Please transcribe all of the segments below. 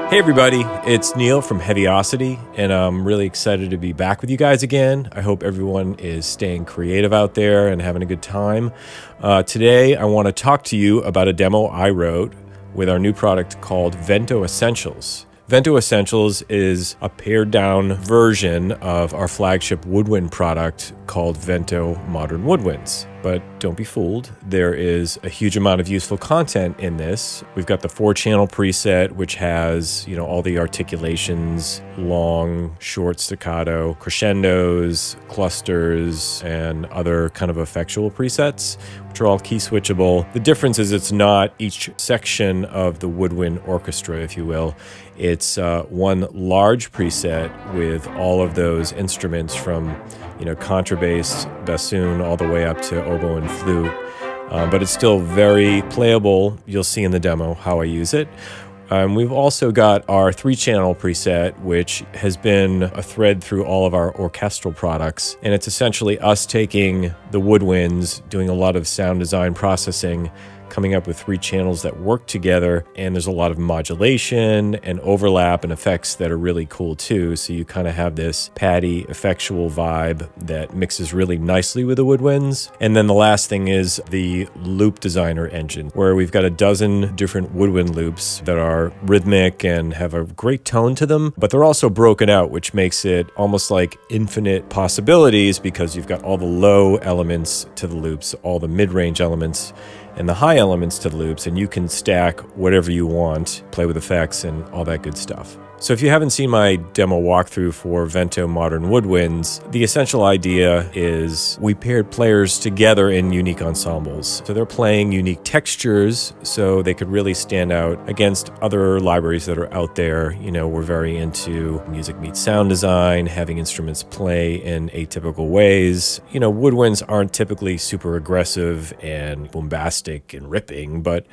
Hey everybody, it's Neil from Heavyocity, and I'm really excited to be back with you guys again. I hope everyone is staying creative out there and having a good time. Today, I want to talk to you about a demo I wrote with our new product called VENTO Essentials. VENTO Essentials is a pared-down version of our flagship Woodwind product called VENTO Modern Woodwinds. But don't be fooled, there is a huge amount of useful content in this. We've got the 4-channel preset, which has, all the articulations, long, short staccato, crescendos, clusters, and other kind of effectual presets, which are all key switchable. The difference is it's not each section of the Woodwind orchestra, if you will. It's one large preset with all of those instruments from contrabass, bassoon, all the way up to oboe and flute. But it's still very playable. You'll see in the demo how I use it. We've also got our 3-channel preset, which has been a thread through all of our orchestral products. And it's essentially us taking the Woodwinds, doing a lot of sound design processing, coming up with 3 channels that work together, and there's a lot of modulation and overlap and effects that are really cool too. So you kind of have this paddy, effectual vibe that mixes really nicely with the Woodwinds. And then the last thing is the loop designer engine, where we've got a dozen different Woodwind loops that are rhythmic and have a great tone to them, but they're also broken out, which makes it almost like infinite possibilities because you've got all the low elements to the loops, all the mid-range elements, and the high elements to the loops, and you can stack whatever you want, play with effects and all that good stuff. So if you haven't seen my demo walkthrough for VENTO Modern Woodwinds, the essential idea is we paired players together in unique ensembles. So they're playing unique textures so they could really stand out against other libraries that are out there. We're very into music meets sound design, having instruments play in atypical ways. Woodwinds aren't typically super aggressive and bombastic and ripping, but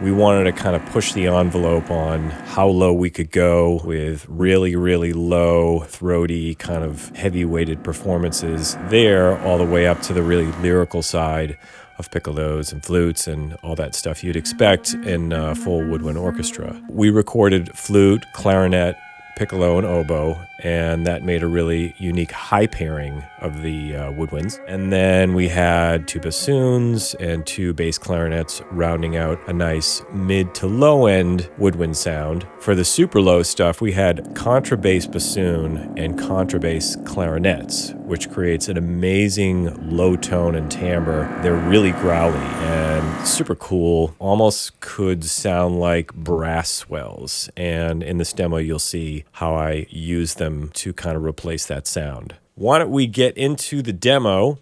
we wanted to kind of push the envelope on how low we could go with really, really low, throaty, kind of heavy-weighted performances there, all the way up to the really lyrical side of piccolos and flutes and all that stuff you'd expect in a full woodwind orchestra. We recorded flute, clarinet, piccolo, and oboe, and that made a really unique high pairing of the woodwinds. And then we had 2 bassoons and 2 bass clarinets rounding out a nice mid to low end woodwind sound. For the super low stuff, we had contrabass bassoon and contrabass clarinets, which creates an amazing low tone and timbre. They're really growly and super cool, almost could sound like brass swells. And in this demo, you'll see how I use them to kind of replace that sound. Why don't we get into the demo,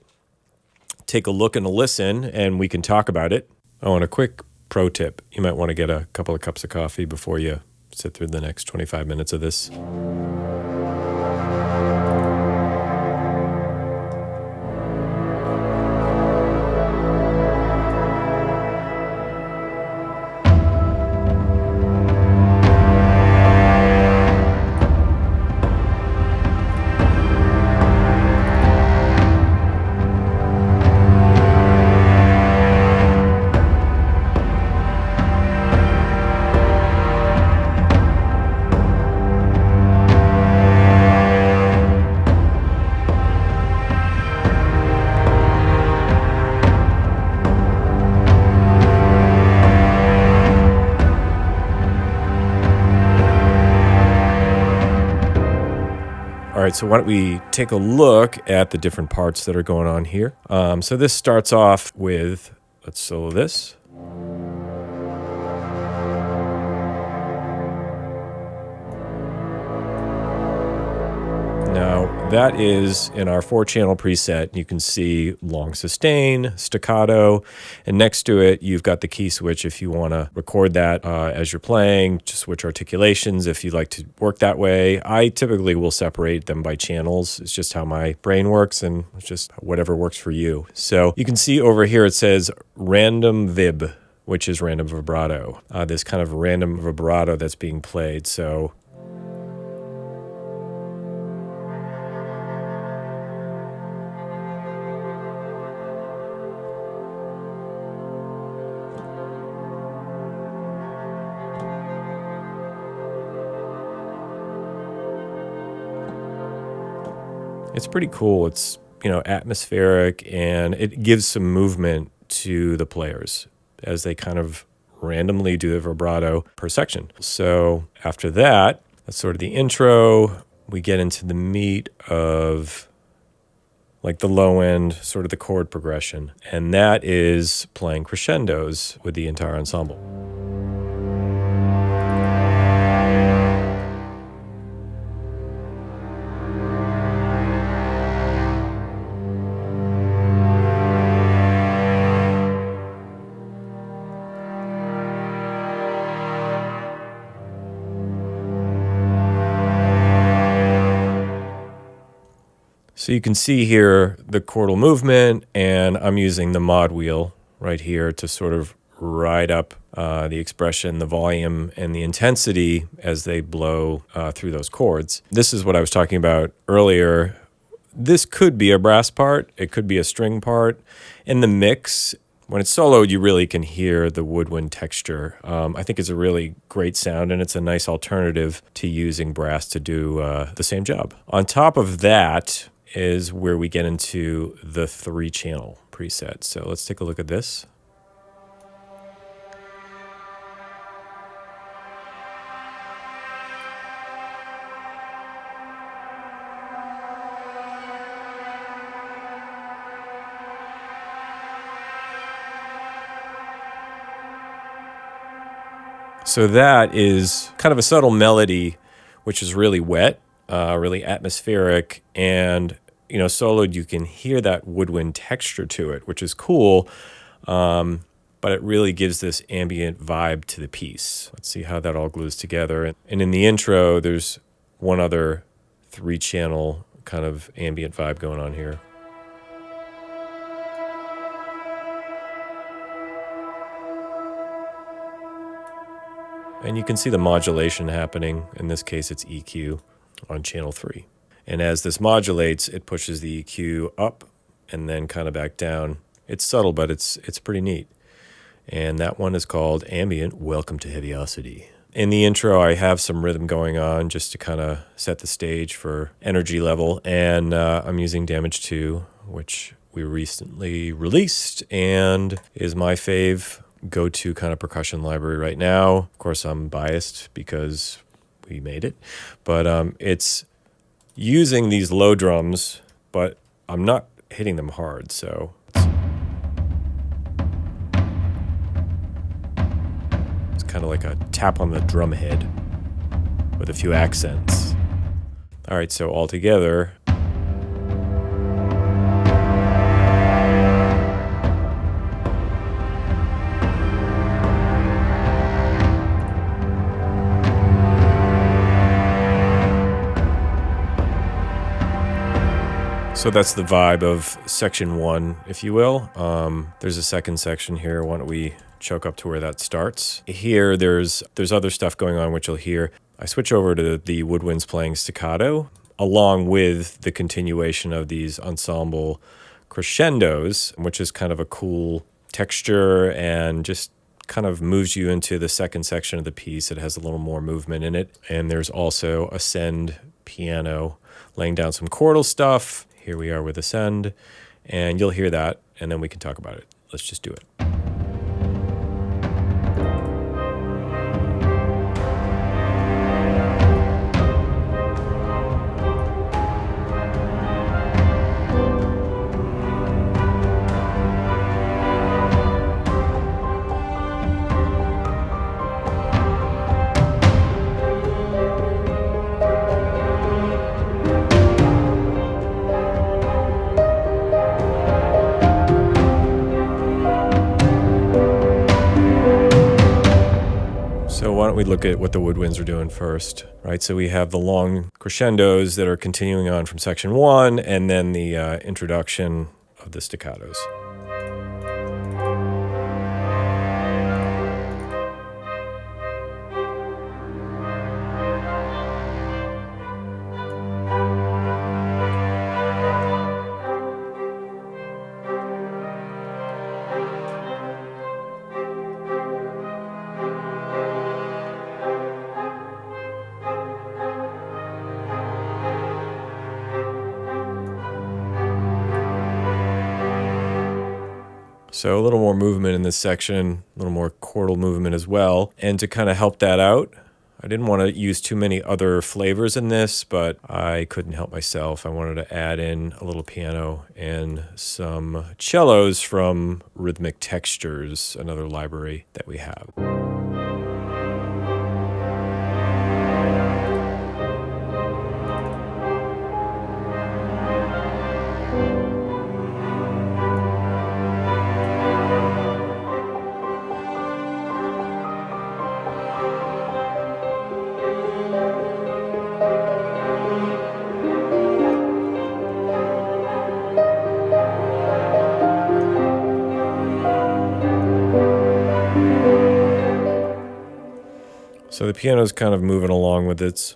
take a look and a listen, and we can talk about it. Oh, and a quick pro tip. You might want to get a couple of cups of coffee before you sit through the next 25 minutes of this. All right, so why don't we take a look at the different parts that are going on here. So this starts off with, let's solo this. Now, that is in our 4-channel preset. You can see long sustain, staccato, and next to it, you've got the key switch if you want to record that as you're playing, to switch articulations if you like to work that way. I typically will separate them by channels. It's just how my brain works, and it's just whatever works for you. So you can see over here it says random vib, which is random vibrato. This kind of random vibrato that's being played. So It's pretty cool. It's, atmospheric, and it gives some movement to the players as they kind of randomly do the vibrato per section. So after that, that's sort of the intro. We get into the meat of like the low end, sort of the chord progression. And that is playing crescendos with the entire ensemble. So you can see here the chordal movement, and I'm using the mod wheel right here to sort of ride up the expression, the volume, and the intensity as they blow through those chords. This is what I was talking about earlier. This could be a brass part. It could be a string part. In the mix, when it's soloed, you really can hear the woodwind texture. I think it's a really great sound, and it's a nice alternative to using brass to do the same job. On top of that is where we get into the 3-channel preset. So let's take a look at this. So that is kind of a subtle melody, which is really wet, really atmospheric, and soloed, you can hear that woodwind texture to it, which is cool, but it really gives this ambient vibe to the piece. Let's see how that all glues together. And in the intro, there's one other 3-channel kind of ambient vibe going on here. And you can see the modulation happening. In this case, it's EQ on channel 3. And as this modulates, it pushes the EQ up and then kind of back down. It's subtle, but it's pretty neat. And that one is called Ambient Welcome to Heavyocity. In the intro, I have some rhythm going on just to kind of set the stage for energy level. And I'm using Damage 2, which we recently released and is my fave go-to kind of percussion library right now. Of course, I'm biased because we made it. But it's using these low drums, but I'm not hitting them hard, so it's kind of like a tap on the drum head with a few accents. All right, so all together. So that's the vibe of section 1, if you will. There's a second section here. Why don't we choke up to where that starts? Here, there's other stuff going on, which you'll hear. I switch over to the Woodwinds playing staccato, along with the continuation of these ensemble crescendos, which is kind of a cool texture and just kind of moves you into the second section of the piece. It has a little more movement in it. And there's also Ascend piano laying down some chordal stuff. Here we are with Ascend, and you'll hear that, and then we can talk about it. Let's just do it. So why don't we look at what the Woodwinds are doing first, right? So we have the long crescendos that are continuing on from section 1, and then the introduction of the staccatos. So a little more movement in this section, a little more chordal movement as well. And to kind of help that out, I didn't want to use too many other flavors in this, but I couldn't help myself. I wanted to add in a little piano and some cellos from Rhythmic Textures, another library that we have. So the piano's kind of moving along with its.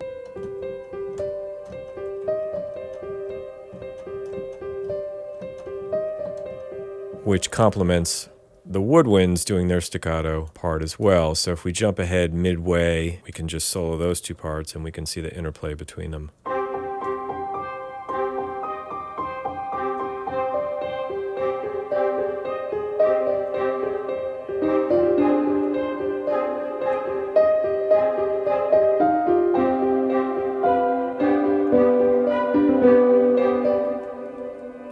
Which complements the Woodwinds doing their staccato part as well. So if we jump ahead midway, we can just solo those two parts and we can see the interplay between them.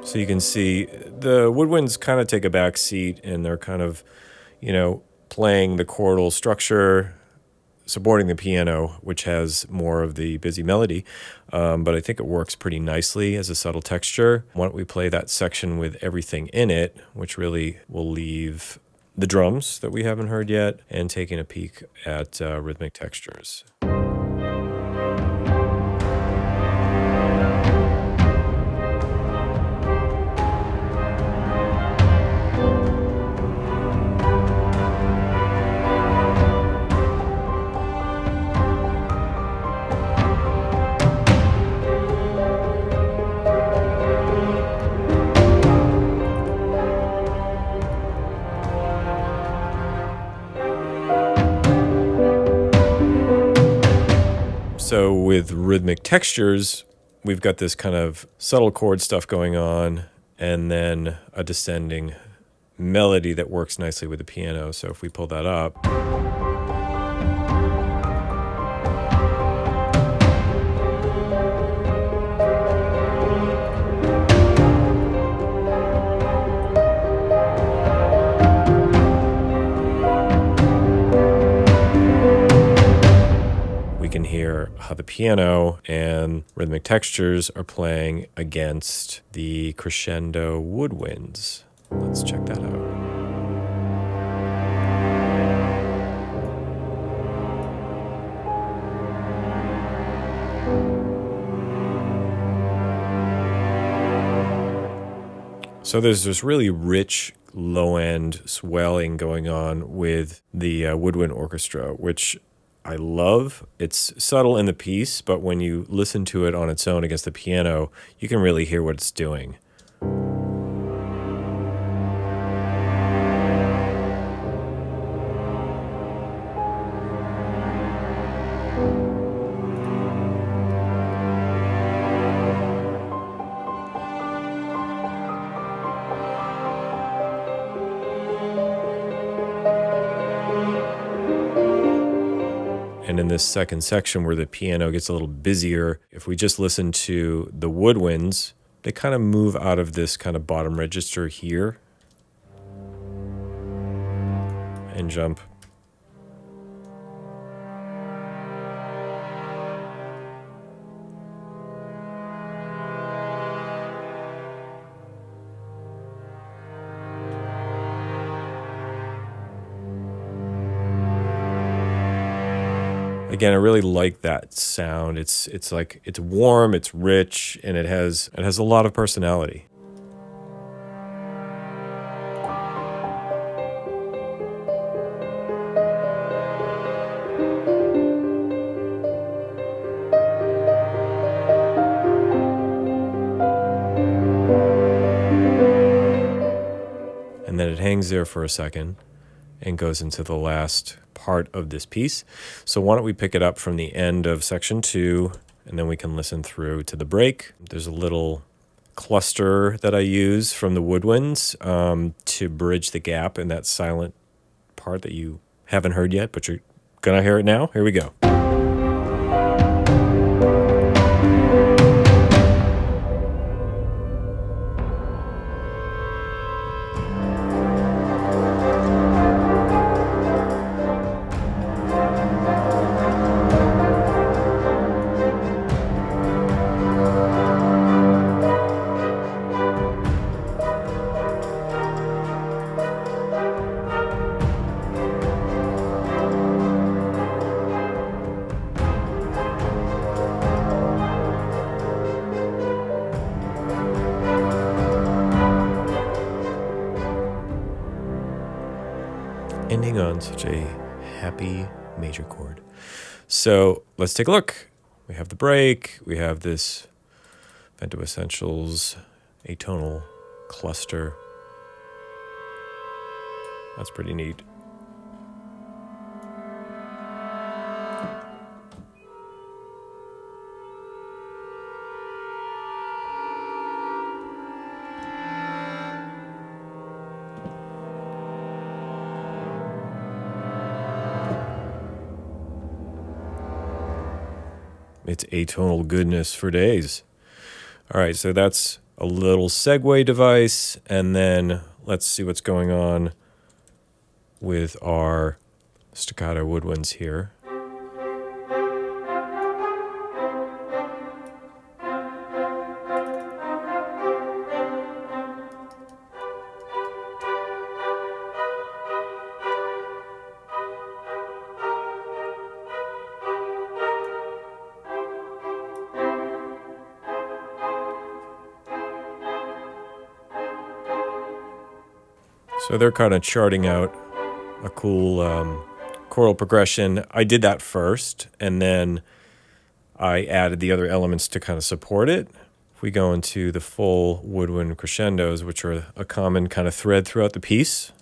So you can see the Woodwinds kind of take a back seat and they're kind of, playing the chordal structure, supporting the piano, which has more of the busy melody. But I think it works pretty nicely as a subtle texture. Why don't we play that section with everything in it, which really will leave the drums that we haven't heard yet and taking a peek at Rhythmic Textures. So with Rhythmic Textures, we've got this kind of subtle chord stuff going on and then a descending melody that works nicely with the piano. So if we pull that up, we can hear how the piano and Rhythmic Textures are playing against the crescendo Woodwinds. Let's check that out. So there's this really rich low-end swelling going on with the Woodwind orchestra, which I love. It's subtle in the piece, but when you listen to it on its own against the piano, you can really hear what it's doing. And in this second section where the piano gets a little busier, if we just listen to the Woodwinds, they kind of move out of this kind of bottom register here and jump. Again, I really like that sound. It's like it's warm, it's rich, and it has a lot of personality. And then it hangs there for a second and goes into the last part of this piece. So why don't we pick it up from the end of section 2, and then we can listen through to the break. There's a little cluster that I use from the Woodwinds to bridge the gap in that silent part that you haven't heard yet, but you're gonna hear it now. Here we go. Ending on such a happy major chord. So let's take a look. We have the break. We have this VENTO Essentials atonal cluster. That's pretty neat. It's atonal goodness for days. All right, so that's a little segue device, and then let's see what's going on with our staccato woodwinds here. So they're kind of charting out a cool choral progression. I did that first, and then I added the other elements to kind of support it. If we go into the full woodwind crescendos, which are a common kind of thread throughout the piece.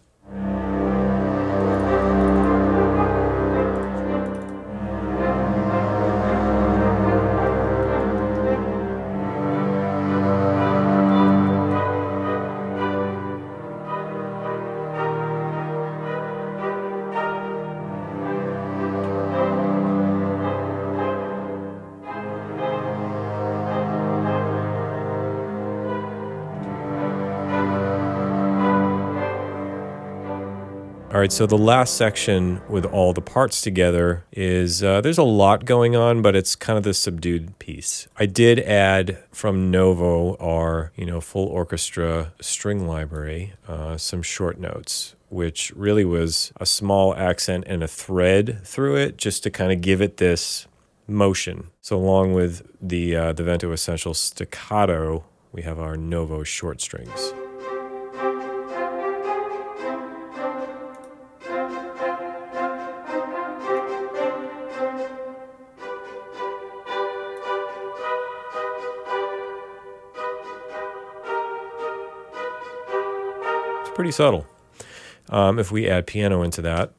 All right, so the last section with all the parts together is, there's a lot going on, but it's kind of the subdued piece. I did add from Novo, our full orchestra string library, some short notes, which really was a small accent and a thread through it, just to kind of give it this motion. So along with the VENTO Essentials staccato, we have our Novo short strings. Pretty subtle. If we add piano into that.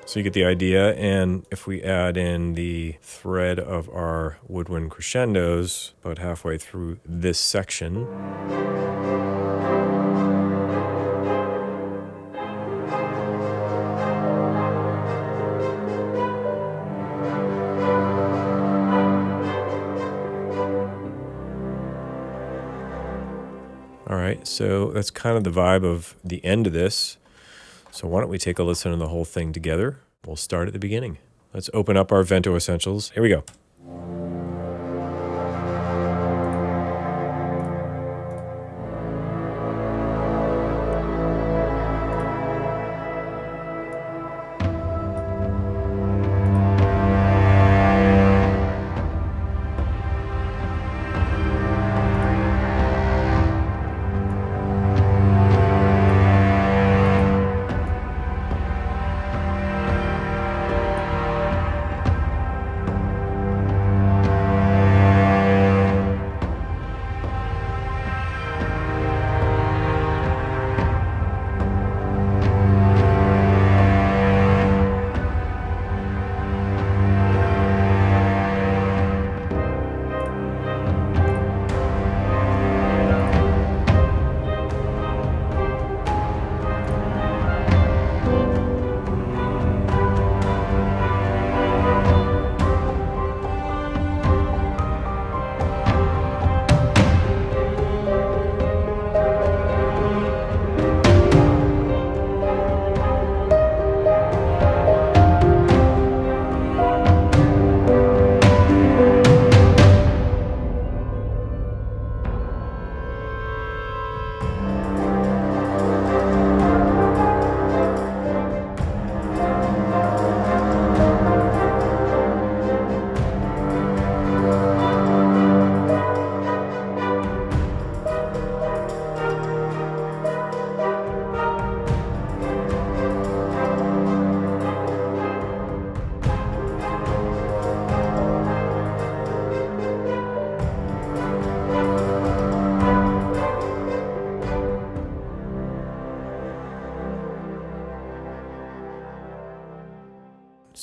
So you get the idea, and if we add in the thread of our woodwind crescendos about halfway through this section. All right, so that's kind of the vibe of the end of this. So why don't we take a listen to the whole thing together? We'll start at the beginning. Let's open up our VENTO Essentials. Here we go.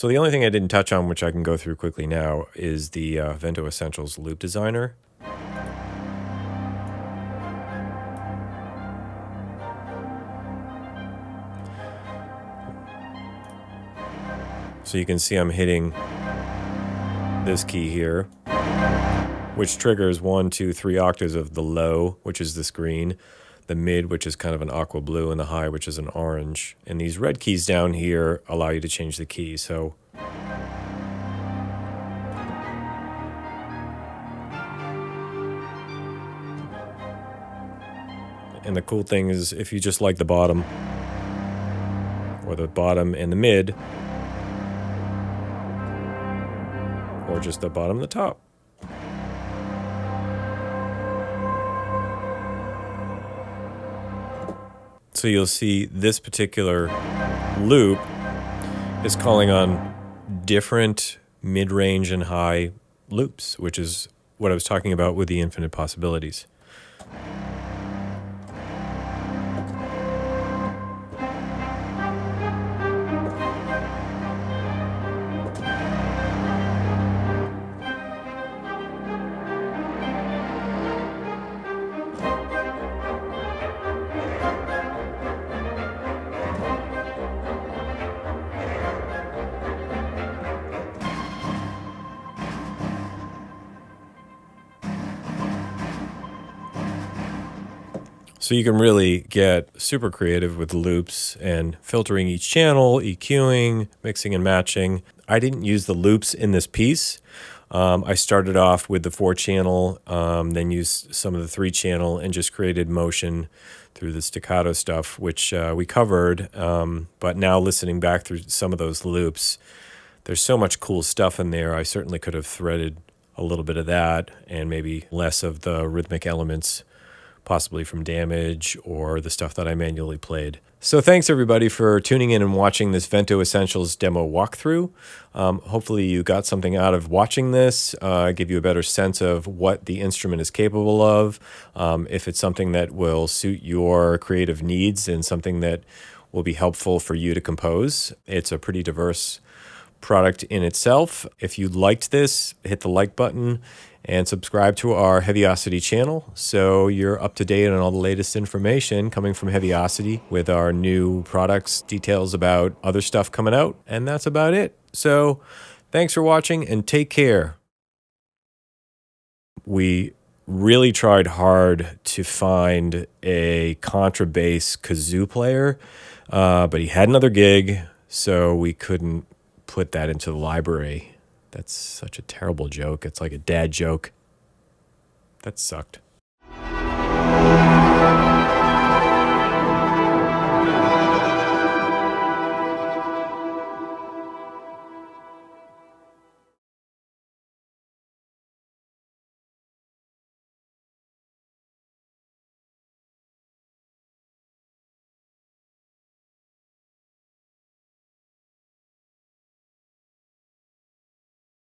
So the only thing I didn't touch on, which I can go through quickly now, is the VENTO Essentials loop designer. So you can see I'm hitting this key here, which triggers 1, 2, 3 octaves of the low, which is this green, the mid, which is kind of an aqua blue, and the high, which is an orange. And these red keys down here allow you to change the key. So and the cool thing is if you just like the bottom or the bottom and the mid, or just the bottom and the top. So you'll see this particular loop is calling on different mid-range and high loops, which is what I was talking about with the infinite possibilities. So you can really get super creative with loops and filtering each channel, EQing, mixing and matching. I didn't use the loops in this piece. I started off with the 4-channel, then used some of the 3-channel and just created motion through the staccato stuff, which we covered. But now listening back through some of those loops, there's so much cool stuff in there. I certainly could have threaded a little bit of that and maybe less of the rhythmic elements, possibly from Damage or the stuff that I manually played. So thanks everybody for tuning in and watching this VENTO Essentials demo walkthrough. Hopefully you got something out of watching this, give you a better sense of what the instrument is capable of, if it's something that will suit your creative needs and something that will be helpful for you to compose. It's a pretty diverse product in itself. If you liked this, hit the like button and subscribe to our Heavyocity channel so you're up to date on all the latest information coming from Heavyocity with our new products, details about other stuff coming out, and that's about it. So thanks for watching and take care. We really tried hard to find a contrabass kazoo player, but he had another gig, so we couldn't put that into the library. That's such a terrible joke. It's like a dad joke. That sucked.